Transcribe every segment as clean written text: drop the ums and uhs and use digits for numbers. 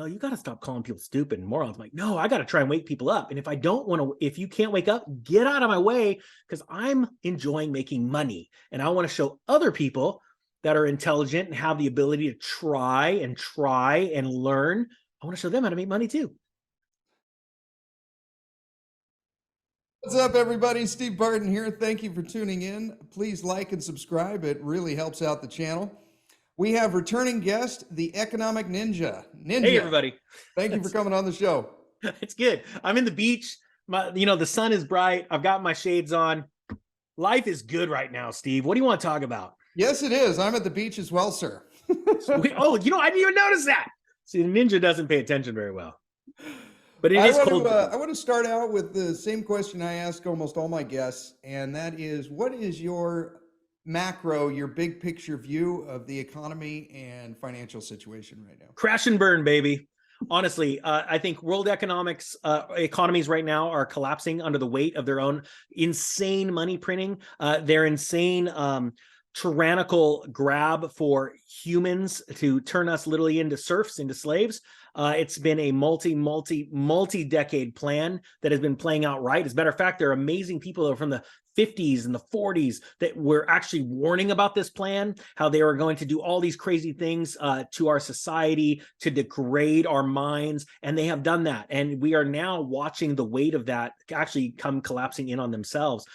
you got to stop calling people stupid and morons. I'm like, no, I got to try and wake people up. And if I don't want to, if you can't wake up, get out of my way, because I'm enjoying making money. And I want to show other people that are intelligent and have the ability to try and learn. I want to show them how to make money too. What's up, everybody? Steve Barton here. Thank you for tuning in. Please like and subscribe. It really helps out the channel. We have returning guest, the Economic Ninja. Hey, everybody. Thank you for coming on the show. It's good. I'm in the beach. The sun is bright. I've got my shades on. Life is good right now, Steve. What do you want to talk about? Yes, it is. I'm at the beach as well, sir. I didn't even notice that. See, the ninja doesn't pay attention very well. But it is cold. I want to start out with the same question I ask almost all my guests, and that is, what is your macro, your big picture view of the economy and financial situation right now? Crash and burn, baby. Honestly, I think world economies right now are collapsing under the weight of their own insane money printing, their insane tyrannical grab for humans to turn us literally into serfs, into slaves. It's been a multi-decade plan that has been playing out right. As a matter of fact, there are amazing people from the 50s and the 40s that were actually warning about this plan, how they were going to do all these crazy things to our society to degrade our minds. And they have done that. And we are now watching the weight of that actually come collapsing in on themselves.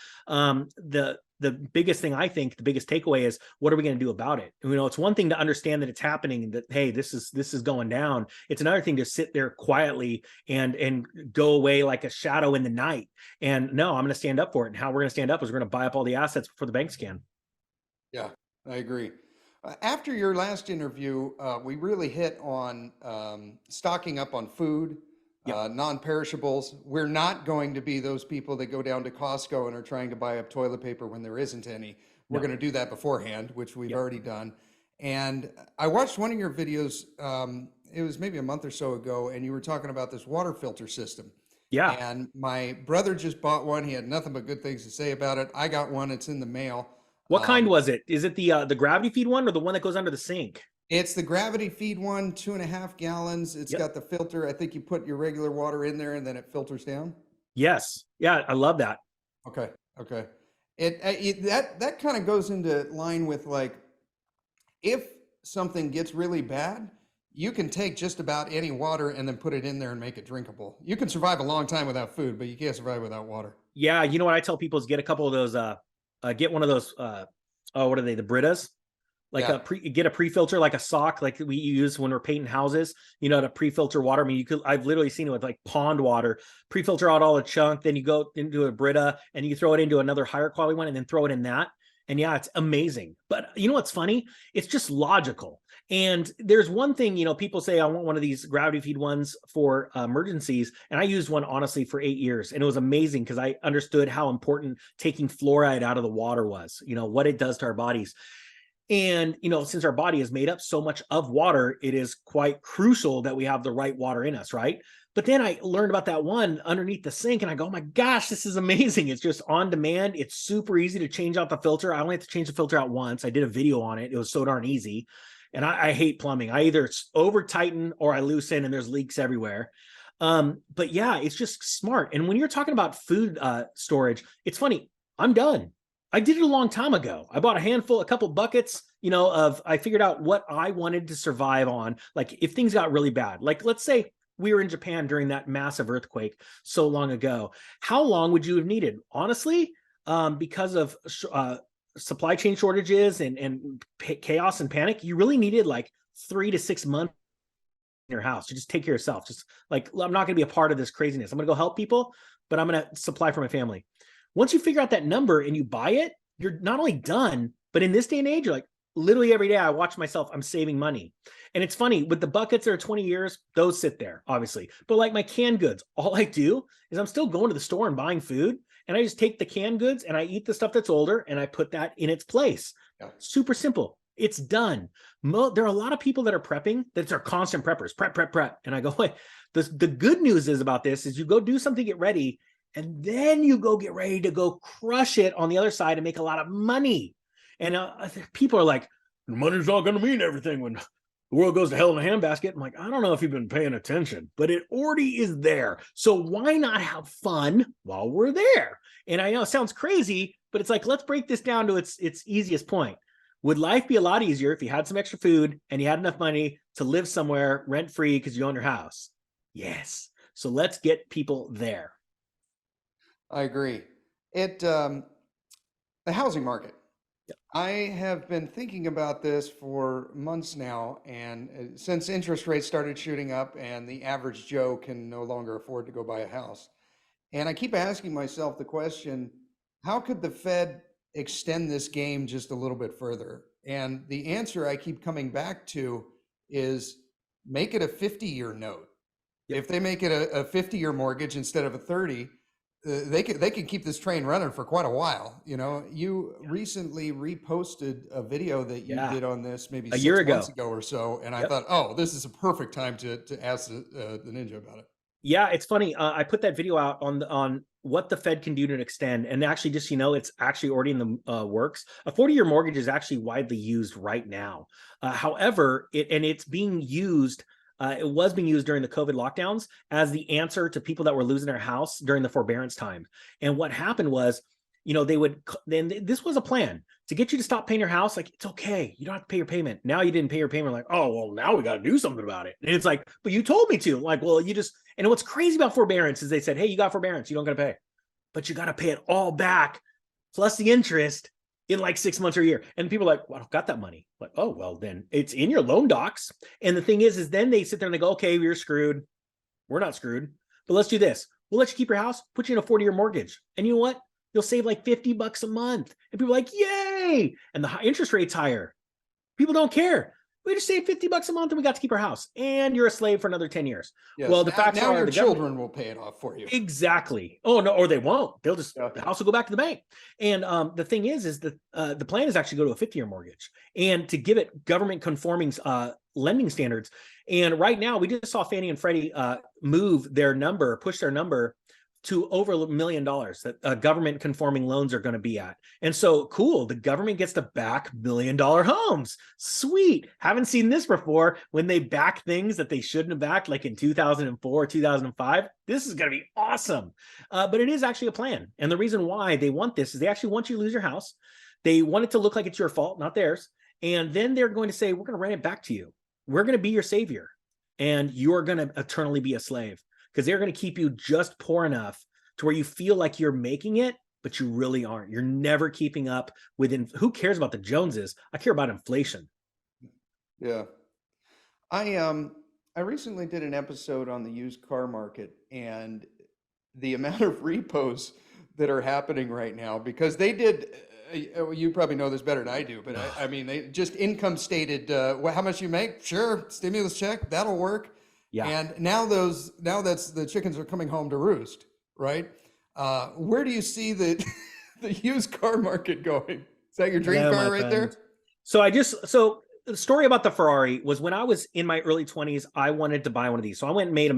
The biggest thing, I think, the biggest takeaway is, what are we going to do about it? It's one thing to understand that it's happening, that, hey, this is going down. It's another thing to sit there quietly and go away like a shadow in the night. And no, I'm going to stand up for it. And how we're going to stand up is we're going to buy up all the assets before the banks can. Yeah, I agree. After your last interview, we really hit on stocking up on food. Yep. Non-perishables. We're not going to be those people that go down to Costco and are trying to buy up toilet paper when there isn't any. We're going to do that beforehand, which we've already done. And I watched one of your videos. It was maybe a month or so ago, and you were talking about this water filter system. Yeah. And my brother just bought one. He had nothing but good things to say about it. I got one. It's in the mail. What kind was it? Is it the gravity feed one or the one that goes under the sink? It's the gravity feed one, 2.5 gallons. It's got the filter. I think you put your regular water in there and then it filters down. Yes. Yeah, I love that. Okay. That kind of goes into line with, like, if something gets really bad, you can take just about any water and then put it in there and make it drinkable. You can survive a long time without food, but you can't survive without water. Yeah, you know what I tell people is get a couple of those. Get one of those. What are they? The Britas. Get a pre-filter, like a sock, like we use when we're painting houses, to pre-filter water. I mean, I've literally seen it with like pond water, pre-filter out all the chunk. Then you go into a Brita and you throw it into another higher quality one and then throw it in that. And yeah, it's amazing. But you know what's funny? It's just logical. And there's one thing, people say, I want one of these gravity feed ones for emergencies. And I used one, honestly, for 8 years. And it was amazing because I understood how important taking fluoride out of the water was, what it does to our bodies. And, since our body is made up so much of water, it is quite crucial that we have the right water in us, right? But then I learned about that one underneath the sink and I go, oh my gosh, this is amazing. It's just on demand. It's super easy to change out the filter. I only have to change the filter out once. I did a video on it. It was so darn easy. And I hate plumbing. I either over tighten or I loosen and there's leaks everywhere. But yeah, it's just smart. And when you're talking about food storage, it's funny. I'm done. I did it a long time ago. I bought a couple buckets, I figured out what I wanted to survive on. Like if things got really bad, like let's say we were in Japan during that massive earthquake so long ago, how long would you have needed? Honestly, because of supply chain shortages and chaos and panic, you really needed like 3 to 6 months in your house to just take care of yourself. Just like, I'm not going to be a part of this craziness. I'm going to go help people, but I'm going to supply for my family. Once you figure out that number and you buy it, you're not only done, but in this day and age, you're like, literally every day I watch myself, I'm saving money. And it's funny, with the buckets that are 20 years, those sit there, obviously. But like my canned goods, all I do is I'm still going to the store and buying food. And I just take the canned goods and I eat the stuff that's older and I put that in its place. Yeah. Super simple. It's done. There are a lot of people that are prepping, that are constant preppers, prep. And I go, wait, the good news is about this is you go do something, get ready, and then you go get ready to go crush it on the other side and make a lot of money. And people are like, money's not going to mean everything when the world goes to hell in a handbasket. I'm like, I don't know if you've been paying attention, but it already is there. So why not have fun while we're there? And I know it sounds crazy, but it's like, let's break this down to its easiest point. Would life be a lot easier if you had some extra food and you had enough money to live somewhere rent free because you own your house? Yes. So let's get people there. I agree. The housing market. I have been thinking about this for months now, and since interest rates started shooting up and the average Joe can no longer afford to go buy a house. And I keep asking myself the question, how could the Fed extend this game just a little bit further? And the answer I keep coming back to is make it a 50-year note. Yep. If they make it a 50-year mortgage instead of a 30, they can keep this train running for quite a while. You know, you recently reposted a video that you did on this maybe a year 6 months ago or so, and I thought, oh, this is a perfect time to ask the ninja about it. Yeah, it's funny. I put that video out on what the Fed can do to extend, and actually, just it's actually already in the works. A 40-year mortgage is actually widely used right now. However, it's being used. It was being used during the COVID lockdowns as the answer to people that were losing their house during the forbearance time. And what happened was, this was a plan to get you to stop paying your house. Like, it's okay, you don't have to pay your payment. Now you didn't pay your payment. Like, oh, well, now we got to do something about it. And it's like, but you told me to. Like, well, and what's crazy about forbearance is they said, hey, you got forbearance, you don't got to pay, but you got to pay it all back plus the interest in like 6 months or a year. And people are like, well, I don't got that money. Like, oh, well, then it's in your loan docs. And the thing is then they sit there and they go, okay, you're screwed. We're not screwed, but let's do this. We'll let you keep your house, put you in a 40-year mortgage. And you know what? You'll save like $50 a month. And people are like, yay. And the interest rate's higher. People don't care. We just saved $50 a month and we got to keep our house. And you're a slave for another 10 years. Yes. Well, the fact now your children will pay it off for you. Exactly. Oh, no, or they won't. They'll just, the house will go back to the bank. And the thing is the plan is actually go to a 50-year mortgage and to give it government conforming lending standards. And right now we just saw Fannie and Freddie push their number to over $1 million that government conforming loans are going to be at. And so cool, the government gets to back $1 million homes. Sweet. Haven't seen this before when they back things that they shouldn't have backed, like in 2004, 2005. This is going to be awesome. But it is actually a plan. And the reason why they want this is they actually want you to lose your house. They want it to look like it's your fault, not theirs. And then they're going to say, we're going to rent it back to you. We're going to be your savior. And you're going to eternally be a slave. Because they're going to keep you just poor enough to where you feel like you're making it, but you really aren't. You're never keeping up with who cares about the Joneses? I care about inflation. Yeah. I recently did an episode on the used car market and the amount of repos that are happening right now, because they did, you probably know this better than I do, but I mean, they just income stated how much you make. Sure. Stimulus check. That'll work. Yeah. And now that's the chickens are coming home to roost, right? Where do you see the used car market going? Is that your dream car right there? So the story about the Ferrari was when I was in my early 20s, I wanted to buy one of these. So I went and made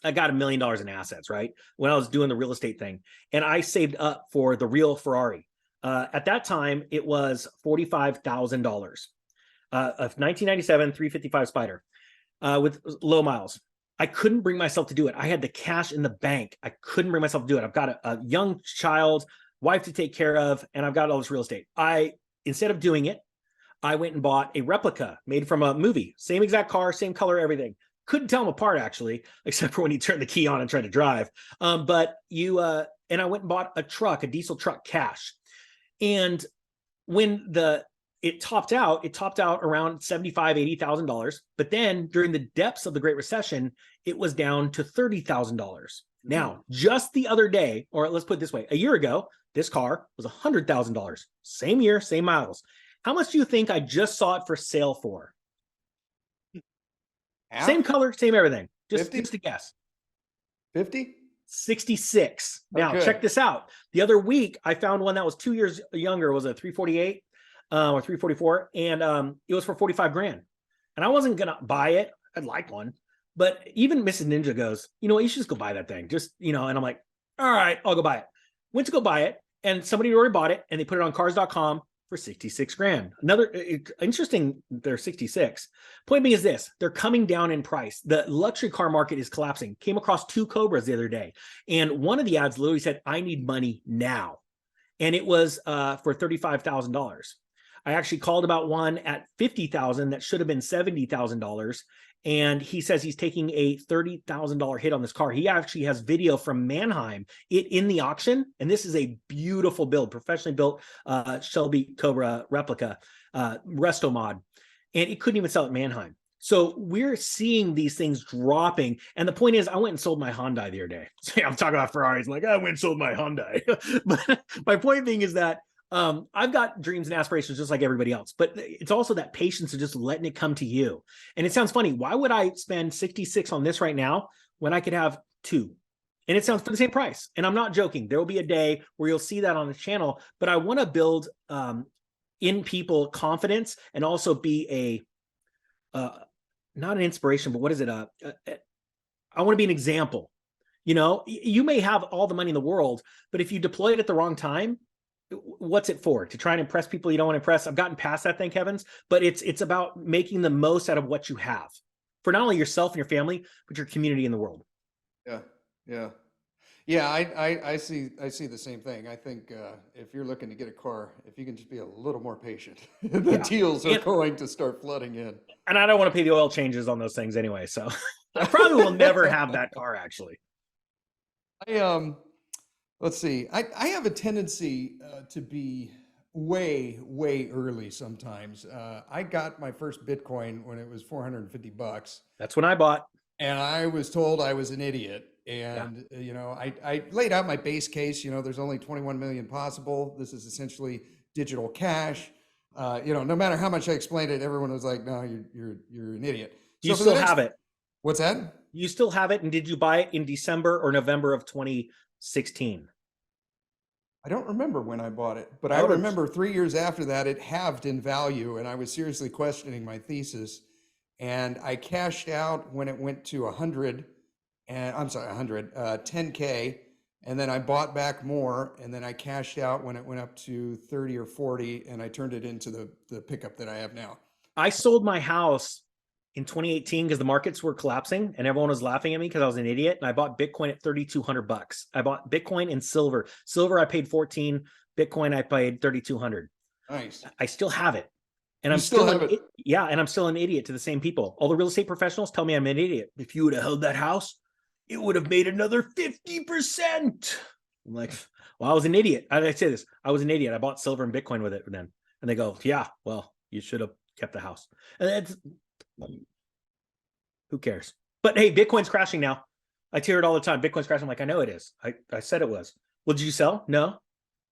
I got $1 million in assets, right? When I was doing the real estate thing. And I saved up for the real Ferrari. At that time, it was $45,000. A 1997 355 Spider. With low miles. I couldn't bring myself to do it. I had the cash in the bank. I couldn't bring myself to do it. I've got a young child, wife to take care of, and I've got all this real estate. Instead of doing it, I went and bought a replica made from a movie. Same exact car, same color, everything. Couldn't tell them apart, actually, except for when you turn the key on and try to drive. And I went and bought a diesel truck cash. And when it topped out around $75,000, $80,000. But then during the depths of the Great Recession, it was down to $30,000. Now, just the other day, or let's put it this way, a year ago, this car was $100,000. Same year, same miles. How much do you think I just saw it for sale for? Half? Same color, same everything. Just a guess. 50? 66. Now, check this out. The other week, I found one that was 2 years younger. It was a 348. Or 344, and it was for $45,000. And I wasn't gonna buy it. I'd like one, but even Mrs. Ninja goes, you know what, you should just go buy that thing. And I'm like, all right, I'll go buy it. Went to go buy it, and somebody already bought it, and they put it on cars.com for 66 grand. Another interesting, they're 66. Point being is this, they're coming down in price. The luxury car market is collapsing. Came across 2 Cobras the other day. And one of the ads literally said, I need money now. And it was for $35,000. I actually called about one at $50,000 that should have been $70,000. And he says he's taking a $30,000 hit on this car. He actually has video from Mannheim in the auction. And this is a beautiful build, professionally built Shelby Cobra replica, resto mod. And it couldn't even sell at Mannheim. So we're seeing these things dropping. And the point is, I went and sold my Hyundai the other day. So I'm talking about Ferraris, like, I went and sold my Hyundai. But my point being is that I've got dreams and aspirations just like everybody else, but it's also that patience of just letting it come to you. And it sounds funny. Why would I spend 66 on this right now when I could have 2? And it sounds for the same price. And I'm not joking. There will be a day where you'll see that on the channel, but I want to build in people confidence and also be not an inspiration, but what is it? I want to be an example. You know, you may have all the money in the world, but if you deploy it at the wrong time, what's it for? To try and impress people you don't want to impress? I've gotten past that, thank heavens, but it's about making the most out of what you have for not only yourself and your family, but your community in the world. Yeah. I see the same thing. I think if you're looking to get a car, if you can just be a little more patient, the deals are going to start flooding in. And I don't want to pay the oil changes on those things anyway, so I probably will never have that car actually. Let's see. I have a tendency to be way early sometimes. I got my first Bitcoin when it was $450. That's when I bought. And I was told I was an idiot. And, you know, I laid out my base case. You know, there's only 21 million possible. This is essentially digital cash. You know, no matter how much I explained it, everyone was like, no, you're an idiot. You still have it. What's that? You still have it. And did you buy it in December or November of 2016? I don't remember when I bought it, but I remember 3 years after that, it halved in value, and I was seriously questioning my thesis. And I cashed out when it went to 100, and I'm sorry, 10K, and then I bought back more, and then I cashed out when it went up to 30 or 40, and I turned it into the pickup that I have now. I sold my house in 2018 because the markets were collapsing and everyone was laughing at me because I was an idiot. And I bought Bitcoin at $3,200. I bought Bitcoin and silver. Silver, I paid 14. Bitcoin, I paid 3,200. Nice. I still have it. And you I'm still have it. Yeah. And I'm still an idiot to the same people. All the real estate professionals tell me I'm an idiot. If you would have held that house, it would have made another 50%. I'm like, well, I was an idiot. I say this, I was an idiot. I bought silver and Bitcoin with it then. And they go, yeah, well, you should have kept the house. And it's, who cares? But hey, Bitcoin's crashing now. I hear it all the time. Bitcoin's crashing. I'm like, I know it is. I said it was. Well, did you sell? No.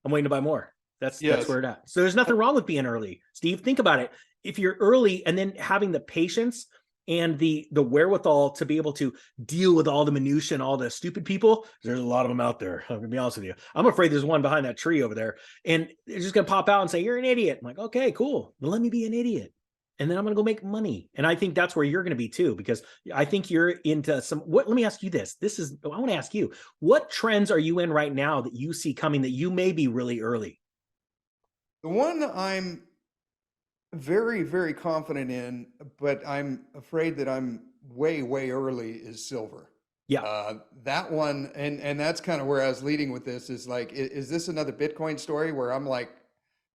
I'm waiting to buy more. That's where it at. So there's nothing wrong with being early. Steve, think about it. If you're early and then having the patience and the wherewithal to be able to deal with all the minutia and all the stupid people, there's a lot of them out there. I'm gonna be honest with you. I'm afraid there's one behind that tree over there, and they're just gonna pop out and say, you're an idiot. I'm like, okay, cool. Well, let me be an idiot. And then I'm going to go make money. And I think that's where you're going to be too, because I think you're into let me ask you this. I want to ask you, what trends are you in right now that you see coming that you may be really early? The one I'm very confident in, but I'm afraid that I'm way early is silver. Yeah. That one. And that's kind of where I was leading with this is like, is this another Bitcoin story where I'm like,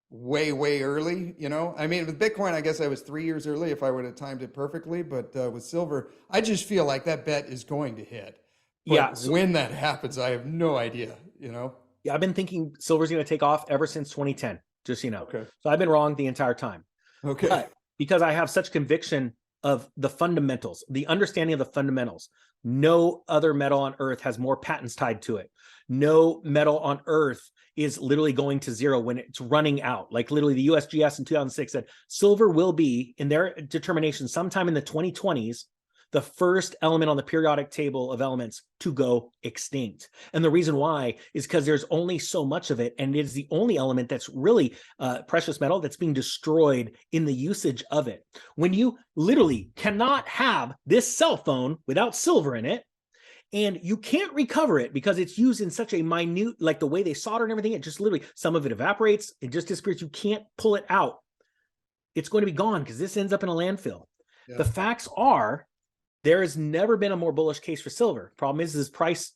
way early, you know? I mean, with Bitcoin, I guess I was 3 years early if I would have timed it perfectly, but with silver, I just feel like that bet is going to hit. But when that happens, I have no idea, you know? Yeah, I've been thinking silver's going to take off ever since 2010, just so you know. Okay. So I've been wrong the entire time. Okay. But because I have such conviction of the fundamentals, the understanding of the fundamentals. No other metal on earth has more patents tied to it. No metal on earth is literally going to zero when it's running out. Like literally the USGS in 2006 said silver will be, in their determination, sometime in the 2020s, the first element on the periodic table of elements to go extinct. And the reason why is because there's only so much of it, and it is the only element that's really precious metal that's being destroyed in the usage of it. When you literally cannot have this cell phone without silver in it, And you can't recover it because it's used in such a minute, like the way they solder and everything, it just literally, some of it evaporates, it just disappears. You can't pull it out. It's going to be gone because this ends up in a landfill. Yeah. The facts are, there has never been a more bullish case for silver. Problem is, this price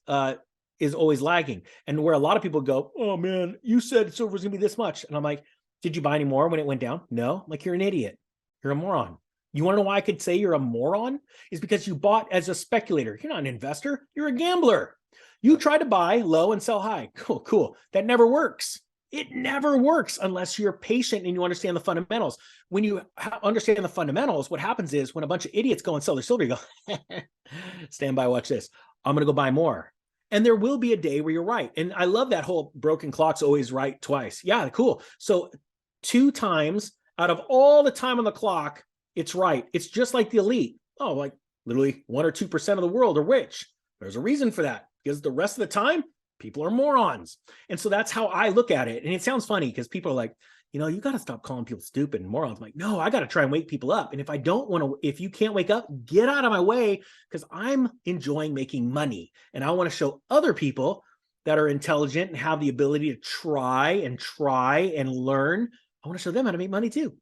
is always lagging. And where a lot of people go, oh man, you said silver was gonna be this much. And I'm like, did you buy any more when it went down? No. I'm like, you're an idiot. You're a moron. You want to know why I could say you're a moron? Is because you bought as a speculator. You're not an investor. You're a gambler. You try to buy low and sell high. Cool. That never works. It never works unless you're patient and you understand the fundamentals. When you understand the fundamentals, what happens is when a bunch of idiots go and sell their silver, you go, stand by, watch this. I'm going to go buy more. And there will be a day where you're right. And I love that whole broken clock's always right twice. Yeah, cool. So 2 times out of all the time on the clock, it's right. It's just like the elite. Oh, like literally 1 or 2% of the world are rich. There's a reason for that, because the rest of the time, people are morons. And so that's how I look at it. And it sounds funny because people are like, you got to stop calling people stupid and morons. I'm like, no, I got to try and wake people up. And if you can't wake up, get out of my way, because I'm enjoying making money. And I want to show other people that are intelligent and have the ability to try and learn. I want to show them how to make money too.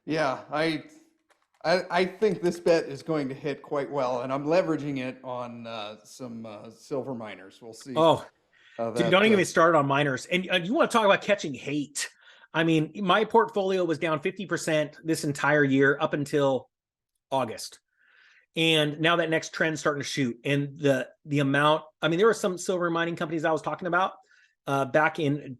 Yeah, I think this bet is going to hit quite well, and I'm leveraging it on some silver miners. We'll see. Oh, dude, don't even get me started on miners. And you want to talk about catching hate. I mean, my portfolio was down 50% this entire year up until August. And now that next trend's starting to shoot. And the amount, I mean, there were some silver mining companies I was talking about back in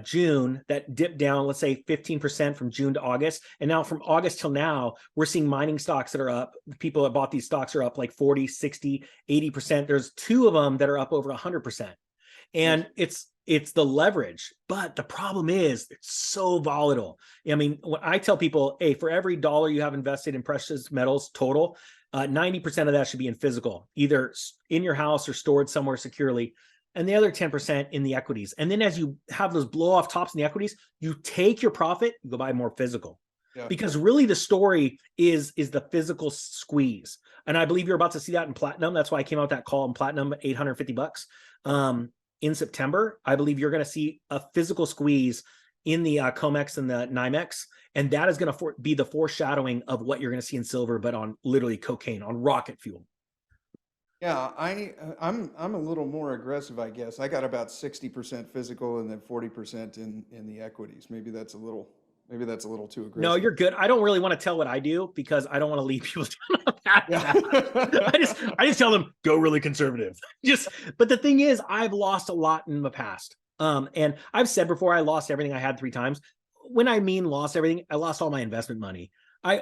June that dipped down, let's say 15% from June to August. And now from August till now, we're seeing mining stocks that are up. People that bought these stocks are up like 40, 60, 80%. There's 2 of them that are up over 100%. And it's the leverage. But the problem is it's so volatile. I mean, when I tell people, hey, for every dollar you have invested in precious metals total, 90% of that should be in physical, either in your house or stored somewhere securely. And the other 10% in the equities. And then as you have those blow off tops in the equities, you take your profit, you go buy more physical. Yeah. Because really the story is the physical squeeze. And I believe you're about to see that in platinum. That's why I came out with that call in platinum, $850. In September, I believe you're going to see a physical squeeze in the COMEX and the NYMEX. And that is going to be the foreshadowing of what you're going to see in silver, but on literally cocaine, on rocket fuel. Yeah, I'm a little more aggressive, I guess. I got about 60% physical and then 40% in the equities. Maybe that's a little too aggressive. No, you're good. I don't really want to tell what I do because I don't want to lead people down a path. Yeah. I just tell them go really conservative. But the thing is, I've lost a lot in the past. And I've said before, I lost everything I had 3 times. When I mean lost everything, I lost all my investment money. I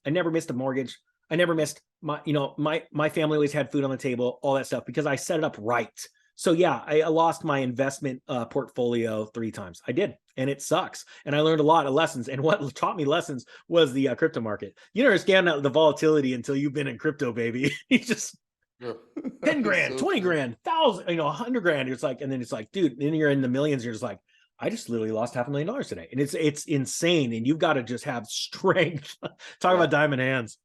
never missed a mortgage. I never missed my family always had food on the table, all that stuff, because I set it up right. So yeah, I lost my investment portfolio 3 times. I did. And it sucks. And I learned a lot of lessons. And what taught me lessons was the crypto market. You don't understand the volatility until you've been in crypto, baby. You just 10 grand, so 20 grand, 1,000, 100 grand. It's like, and then it's like, dude, then you're in the millions. You're just like, I just literally lost $500,000 today. And it's insane. And you've got to just have strength. Talk about diamond hands.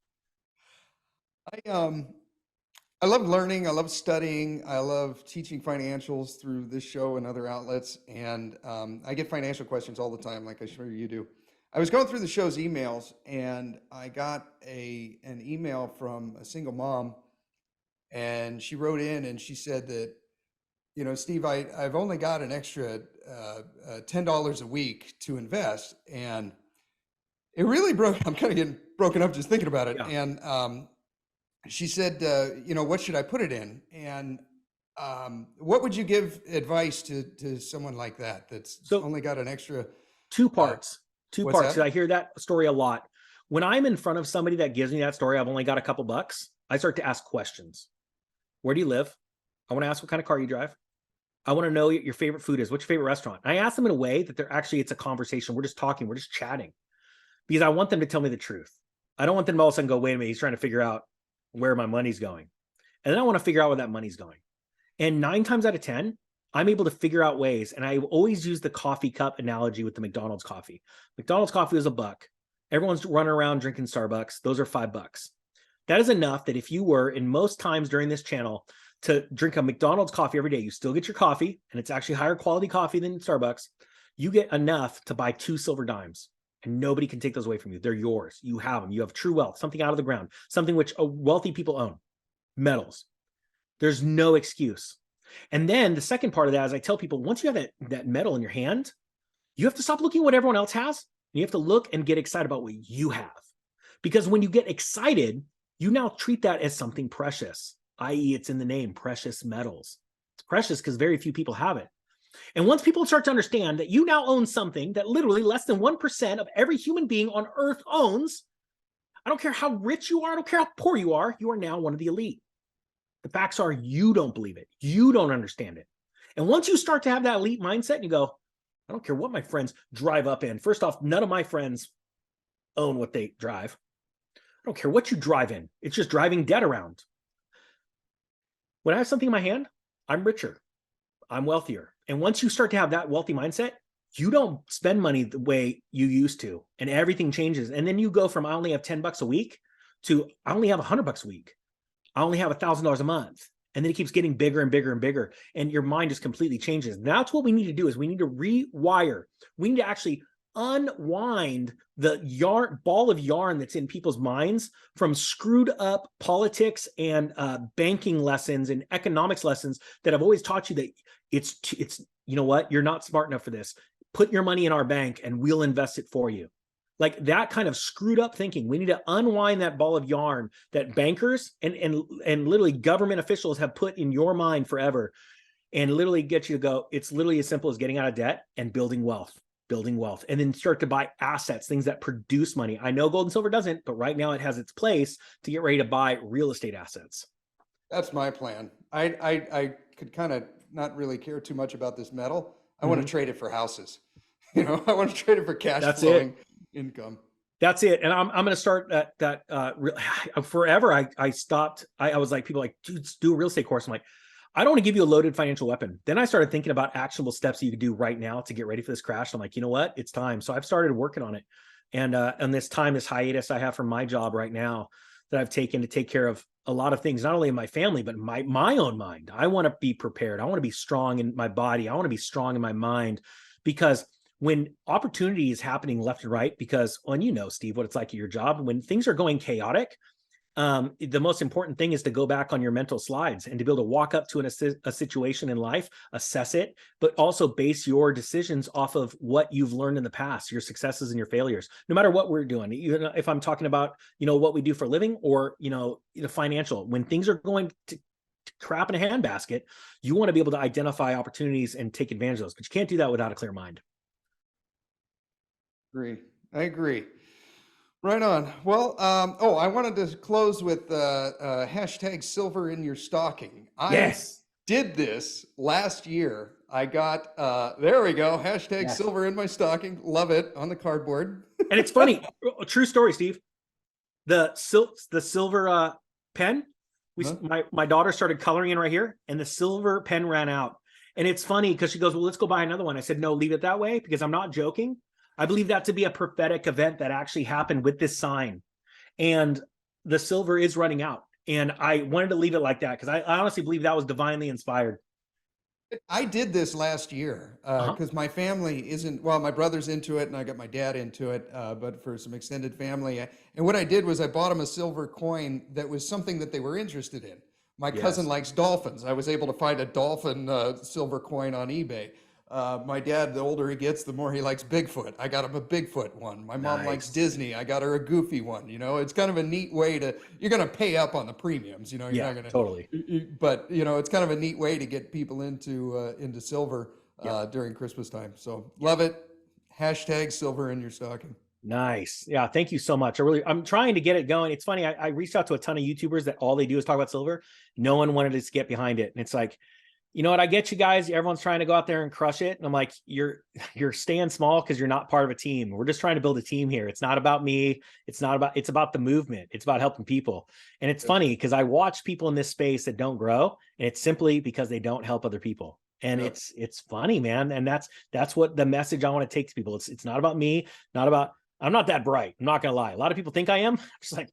I love learning. I love studying. I love teaching financials through this show and other outlets. And I get financial questions all the time, like I'm sure you do. I was going through the show's emails and I got an email from a single mom, and she wrote in and she said that, Steve, I've only got an extra $10 a week to invest. And it really I'm kind of getting broken up just thinking about it. Yeah. And she said, what should I put it in? And what would you give advice to someone like that's only got an extra 2 parts? 2 parts. I hear that story a lot. When I'm in front of somebody that gives me that story, I've only got a couple bucks, I start to ask questions. Where do you live? I want to ask what kind of car you drive. I want to know what your favorite food is. What's your favorite restaurant? I ask them in a way that it's a conversation. We're just talking. We're just chatting, because I want them to tell me the truth. I don't want them to all of a sudden go, wait a minute, he's trying to figure out where my money's going. And then I want to figure out where that money's going. And 9 times out of 10, I'm able to figure out ways. And I always use the coffee cup analogy with the McDonald's coffee. McDonald's coffee was $1. Everyone's running around drinking Starbucks. Those are $5. That is enough that if you were, in most times during this channel, to drink a McDonald's coffee every day, you still get your coffee, and it's actually higher quality coffee than Starbucks. You get enough to buy 2 silver dimes, and nobody can take those away from you. They're yours. You have them. You have true wealth, something out of the ground, something which wealthy people own, metals. There's no excuse. And then the second part of that is I tell people, once you have that metal in your hand, you have to stop looking at what everyone else has. You have to look and get excited about what you have. Because when you get excited, you now treat that as something precious, i.e. it's in the name, precious metals. It's precious because very few people have it. And once people start to understand that you now own something that literally less than 1% of every human being on earth owns, I don't care how rich you are, I don't care how poor you are now one of the elite. The facts are you don't believe it. You don't understand it. And once you start to have that elite mindset and you go, I don't care what my friends drive up in. First off, none of my friends own what they drive. I don't care what you drive in. It's just driving debt around. When I have something in my hand, I'm richer. I'm wealthier. And once you start to have that wealthy mindset, you don't spend money the way you used to, and everything changes. And then you go from I only have $10 a week to I only have $100 a week. I only have $1,000 a month. And then it keeps getting bigger and bigger and bigger. And your mind just completely changes. That's what we need to do is we need to rewire. We need to actually unwind the ball of yarn that's in people's minds from screwed up politics and banking lessons and economics lessons that have always taught you that it's you know what, you're not smart enough for this. Put your money in our bank and we'll invest it for you. Like that kind of screwed up thinking. We need to unwind that ball of yarn that bankers and literally government officials have put in your mind forever, and literally get you to go, it's literally as simple as getting out of debt and building wealth, and then start to buy assets, things that produce money. I know gold and silver doesn't, but right now it has its place to get ready to buy real estate assets. That's my plan. I could kind of not really care too much about this metal. I want to trade it for houses. I want to trade it for cash flowing income. That's it. And I'm going to start forever. I stopped. I was like, people like, dude, do a real estate course. I'm like, I don't want to give you a loaded financial weapon. Then I started thinking about actionable steps that you could do right now to get ready for this crash. I'm like, you know what? It's time. So I've started working on it. And this hiatus I have from my job right now that I've taken to take care of a lot of things, not only in my family, but my own mind. I want to be prepared. I want to be strong in my body. I want to be strong in my mind, because when opportunity is happening left and right, because Steve, what it's like at your job, when things are going chaotic, the most important thing is to go back on your mental slides and to be able to walk up to a situation in life, assess it, but also base your decisions off of what you've learned in the past, your successes and your failures, no matter what we're doing. Even if I'm talking about, what we do for a living, or, financial, when things are going to crap in a handbasket, you want to be able to identify opportunities and take advantage of those, but you can't do that without a clear mind. I agree. Right on. Well, I wanted to close with hashtag silver in your stocking. Yes. I did this last year. I got, there we go, hashtag silver in my stocking. Love it, on the cardboard. And it's funny, a true story, Steve. The silver pen, my daughter started coloring in right here, and the silver pen ran out. And it's funny because she goes, well, let's go buy another one. I said, no, leave it that way, because I'm not joking. I believe that to be a prophetic event that actually happened with this sign, and the silver is running out. And I wanted to leave it like that because I honestly believe that was divinely inspired. I did this last year because my family isn't, my brother's into it and I got my dad into it, but for some extended family. And what I did was I bought them a silver coin that was something that they were interested in. My cousin likes dolphins. I was able to find a dolphin silver coin on eBay. My dad, the older he gets, the more he likes Bigfoot. I got him a Bigfoot one. My mom likes Disney. I got her a Goofy one. It's kind of a neat way you're going to pay up on the premiums, you're not going to totally, but it's kind of a neat way to get people into silver during Christmas time. So love it. Hashtag silver in your stocking. Nice. Yeah. Thank you so much. I'm trying to get it going. It's funny. I reached out to a ton of YouTubers that all they do is talk about silver. No one wanted to get behind it. And it's like, you know what? I get you guys. Everyone's trying to go out there and crush it. And I'm like, you're staying small because you're not part of a team. We're just trying to build a team here. It's not about me. It's about the movement. It's about helping people. And it's funny because I watch people in this space that don't grow, and it's simply because they don't help other people. And it's funny, man. And that's what the message I want to take to people. It's not about me, I'm not that bright. I'm not going to lie. A lot of people think I am. I'm just like,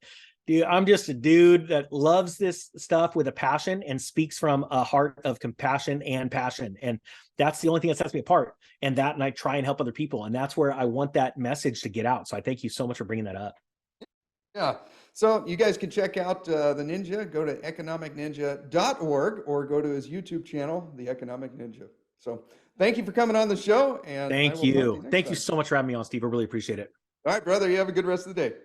Dude, I'm just a dude that loves this stuff with a passion and speaks from a heart of compassion and passion. And that's the only thing that sets me apart. And I try and help other people. And that's where I want that message to get out. So I thank you so much for bringing that up. Yeah. So you guys can check out the Ninja. Go to economicninja.org or go to his YouTube channel, The Economic Ninja. So thank you for coming on the show, and I Thank will talk to you you. next Thank you time. so much for having me on, Steve. I really appreciate it. All right, brother. You have a good rest of the day.